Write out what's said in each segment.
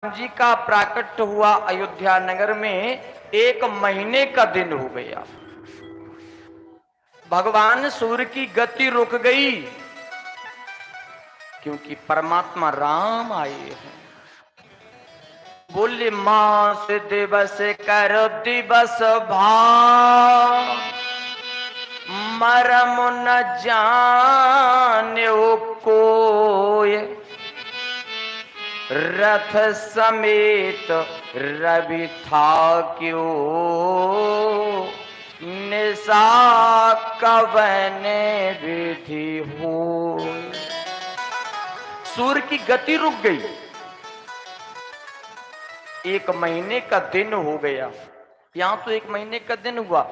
जी का प्राकट्य हुआ अयोध्या नगर में 1 महीने का दिन हो गया। भगवान सूर्य की गति रुक गई क्योंकि परमात्मा राम आए हैं। बोले मास दिवस कर दिवस भाव, मरम न जाने कोय, रथ समेत रवि था क्यों, निशा कवन विधि हो। सूर्य की गति रुक गई, 1 महीने का दिन हो गया। यहां तो 1 महीने का दिन हुआ।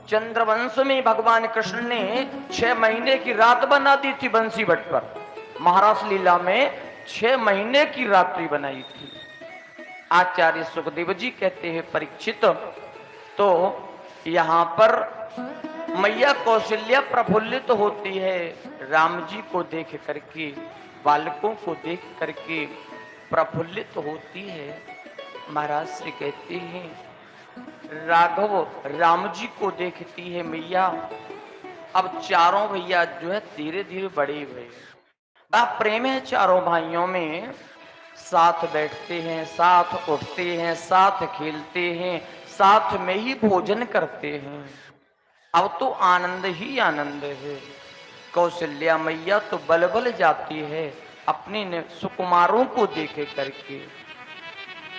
चंद्रवंश में भगवान कृष्ण ने 6 महीने की रात बना दी थी बंसी भट्ट पर। महारास लीला में 6 महीने की रात्रि बनाई थी। आचार्य सुखदेव जी कहते हैं परीक्षित, तो यहां पर मैया कौशल्या प्रफुल्लित होती है राम जी को देख करके, बालकों को देख करके प्रफुल्लित होती है। महाराज श्री कहते हैं राघव राम जी को देखती है मैया। अब चारों भैया जो है धीरे धीरे बड़े हुए, बड़ा प्रेम है चारों भाइयों में। साथ बैठते हैं, साथ उठते हैं, साथ खेलते हैं, साथ में ही भोजन करते हैं। अब तो आनंद ही आनंद है। कौशल्या मैया तो बलबल जाती है अपने सुकुमारों को देखे करके।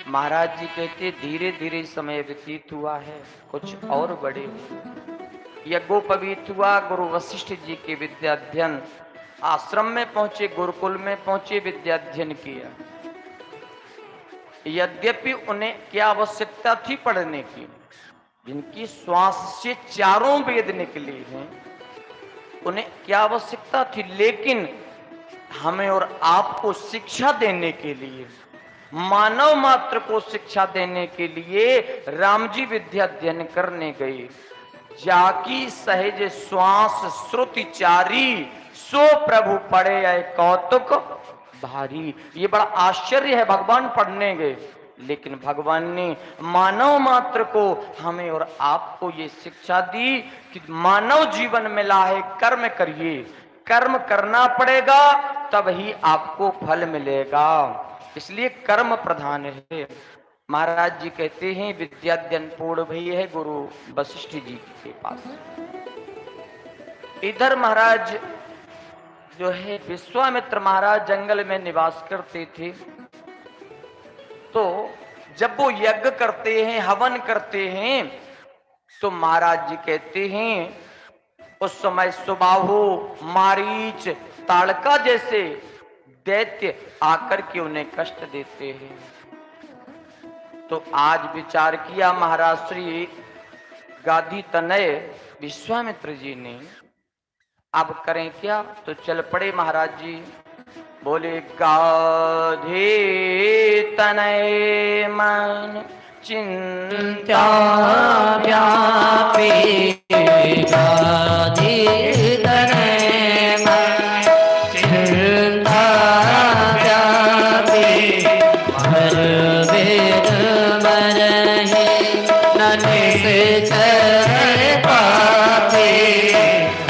महाराज जी कहते धीरे धीरे समय व्यतीत हुआ है, कुछ और बड़े हुए। यज्ञोपवीत हुआ, गुरु वशिष्ठ जी के विद्याध्ययन, आश्रम में पहुंचे, गुरुकुल में पहुंचे, विद्याध्ययन किया। यद्यपि उन्हें क्या आवश्यकता थी पढ़ने की, जिनकी श्वास से चारों वेद निकले हैं, उन्हें क्या आवश्यकता थी, लेकिन हमें और आपको शिक्षा देने के लिए, मानव मात्र को शिक्षा देने के लिए राम जी विद्या अध्ययन करने गए। जाकी सहज श्वास श्रुति चारी, सो प्रभु पढ़े आए कौतुक भारी। ये बड़ा आश्चर्य है, भगवान पढ़ने गए, लेकिन भगवान ने मानव मात्र को, हमें और आपको ये शिक्षा दी कि मानव जीवन मिला है, कर्म करिए, कर्म करना पड़ेगा तब ही आपको फल मिलेगा, इसलिए कर्म प्रधान है। महाराज जी कहते हैं विद्याध्ययन पूर्ण भई है गुरु वशिष्ठ जी के पास। इधर महाराज जो है विश्वामित्र महाराज जंगल में निवास करते थे। तो जब वो यज्ञ करते हैं, हवन करते हैं, तो महाराज जी कहते हैं उस समय सुबाहु, मारीच, ताड़का जैसे दैत्य आकर के उन्हें कष्ट देते हैं। तो आज विचार किया महाराज श्री गादी तनय विश्वामित्र जी ने, अब करें क्या? तो चल पड़े महाराज जी। बोले गाधे तनय मन चिंता व्यापी, गाधे तनय मन चिंता व्यापी, हर वेद मरहि ननि से चर पापी,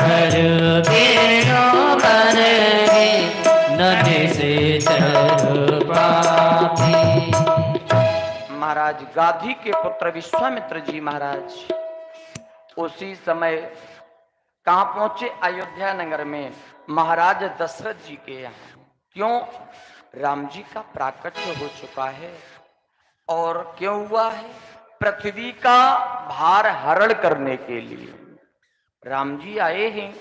हर वेणो मरहि ननि से चर पापी। महाराज गाधी के पुत्र विश्वामित्र जी महाराज उसी समय कहां पहुंचे? अयोध्या नगर में, महाराज दशरथ जी के यहाँ। क्यों? राम जी का प्राकट्य हो चुका है। और क्यों हुआ है? पृथ्वी का भार हरण करने के लिए राम जी आए हैं।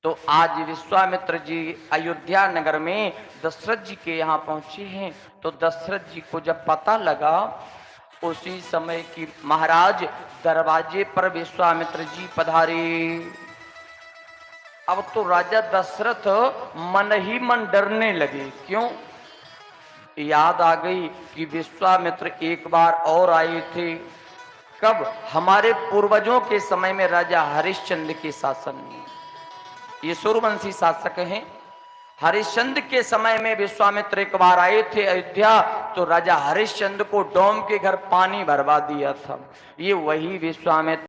तो आज विश्वामित्र जी अयोध्या नगर में दशरथ जी के यहाँ पहुंचे हैं। तो दशरथ जी को जब पता लगा, उसी समय की महाराज दरवाजे पर विश्वामित्र जी पधारे। अब तो राजा दशरथ मन ही मन डरने लगे। क्यों? याद आ गई कि विश्वामित्र एक बार और आए थे। कब? हमारे पूर्वजों के समय में, राजा हरिश्चंद्र के शासन में। ये सूर्यवंशी शासक हैं। हरिश्चंद्र के समय में विश्वामित्र एक बार आए थे अयोध्या, तो राजा हरिश्चंद्र को डोम के घर पानी भरवा दिया था। ये वही विश्वामित्र